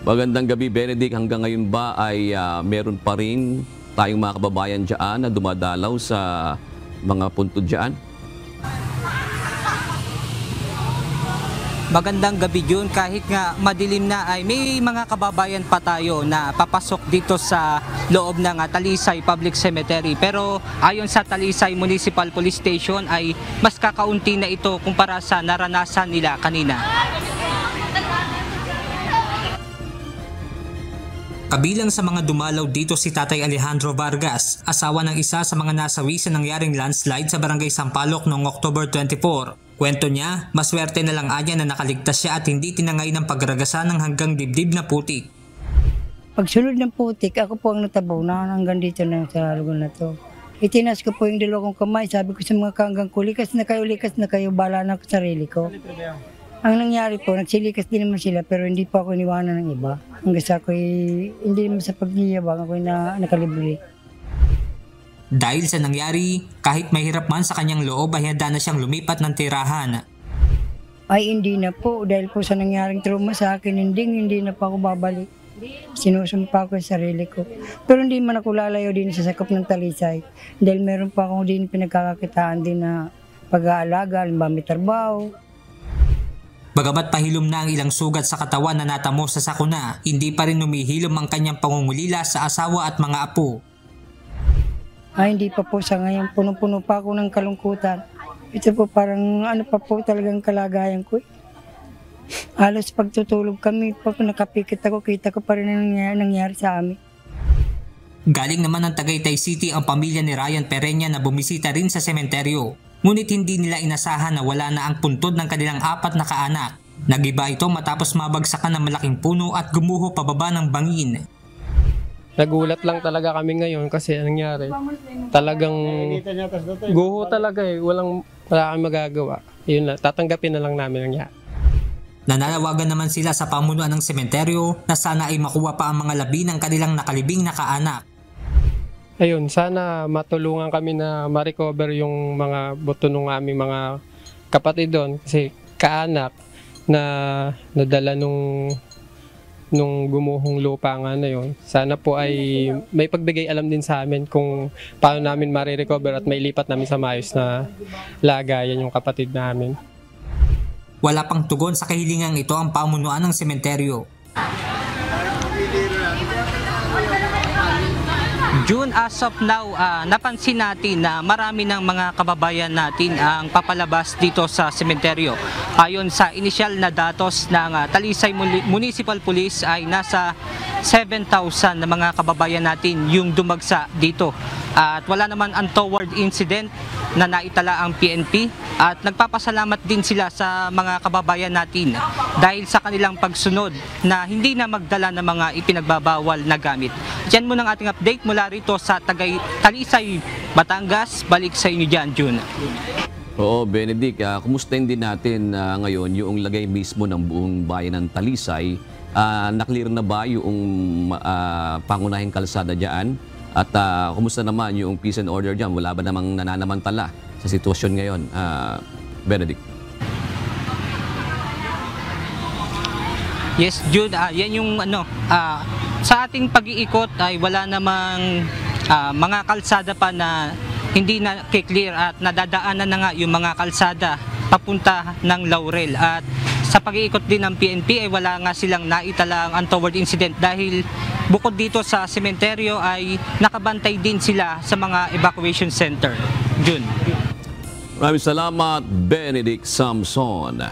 Magandang gabi, Benedict. Hanggang ngayon ba ay meron pa rin tayong mga kababayan dyan na dumadalaw sa mga puntod dyan? Magandang gabi Jun, kahit nga madilim na ay may mga kababayan pa tayo na papasok dito sa loob ng Talisay Public Cemetery. Pero ayon sa Talisay Municipal Police Station ay mas kakaunti na ito kumpara sa naranasan nila kanina. Kabilang sa mga dumalaw dito si Tatay Alejandro Vargas, asawa ng isa sa mga nasawi sa nangyaring landslide sa Barangay Sampaloc noong October 24. Kwento niya, maswerte na lang anya na nakaligtas siya at hindi tinangay ng pagragasa ng hanggang dibdib na putik. Pagsunod ng putik, ako po ang natabaw na hanggang dito na sa lugar na to. Itinas ko po yung dalawang kamay, sabi ko sa mga kanggang ko, likas na kayo, bala na ako sa sarili ko. Ang nangyari po, nagsilikas din naman sila pero hindi pa ako iniwanan ng iba. Hanggang sa ako'y, hindi naman sa pagyayabang ako'y nakalibre. Dahil sa nangyari, kahit mahirap man sa kanyang loob ay handa na siyang lumipat ng tirahan. Ay hindi na po, dahil po sa nangyaring trauma sa akin, hindi na pa ako babalik. Sinusumpa ko sa sarili ko. Pero hindi man ako lalayo din sa sakop ng Talisay. Dahil meron pa ako din pinagkakakitaan din na pag-aalaga, halimbawa may trabaho. Bagamat pahilom na ang ilang sugat sa katawan na natamo sa sakuna, hindi pa rin humihilom ang kanyang pangungulila sa asawa at mga apo. Ay hindi pa po sa ngayon, puno-puno pa ako ng kalungkutan. Ito po parang ano pa po talagang kalagayan ko. Alas pagtutulog kami, pag nakapikit ako, kita ko pa rin ang nangyari sa amin. Galing naman ng Tagaytay City ang pamilya ni Ryan Pereña na bumisita rin sa sementeryo. Ngunit hindi nila inasahan na wala na ang puntod ng kanilang 4 na kaanak. Nagiba ito matapos mabagsakan ng malaking puno at gumuho pababa ng bangin. Nagulat lang talaga kami ngayon kasi anong nangyari. Talagang guho talaga wala kami magagawa. Yun lang, tatanggapin na lang namin ang nangyari. Nananawagan naman sila sa pamunuan ng sementeryo na sana ay makuha pa ang mga labi ng kanilang nakalibing na kaanak. Ayun, sana matulungan kami na ma-recover yung mga buto ng aming mga kapatid doon kasi kaanak na nadala nung gumuhong lupa nga na yun. Sana po ay may pagbigay alam din sa amin kung paano namin ma-recover at may lipat namin sa maayos na lagayan yung kapatid namin. Wala pang tugon sa kahilingang ito ang pamunuan ng sementeryo. June, as of now, napansin natin na marami ng mga kababayan natin ang papalabas dito sa sementeryo. Ayon sa inisyal na datos ng Talisay Municipal Police ay nasa 7,000 na mga kababayan natin yung dumagsa dito. At wala naman untoward incident na naitala ang PNP at nagpapasalamat din sila sa mga kababayan natin dahil sa kanilang pagsunod na hindi na magdala ng mga ipinagbabawal na gamit. Yan muna ang ating update mula rito sa Talisay, Batangas. Balik sa inyo dyan, June. Oo, Benedict, kumustahin din natin ngayon yung lagay mismo ng buong bayan ng Talisay. Naklear na ba yung pangunahing kalsada dyan? At kumusta naman yung peace and order dyan? Wala ba namang nananamantala sa sitwasyon ngayon, Benedict? Yes, Jude, yan yung sa ating pag-iikot ay wala namang mga kalsada pa na hindi na clear at nadadaanan na nga yung mga kalsada papunta ng Laurel. At sa pag-iikot din ng PNP ay wala nga silang naitalang untoward incident dahil bukod dito sa sementeryo ay nakabantay din sila sa mga evacuation center. June. Maraming salamat, Benedict Samson.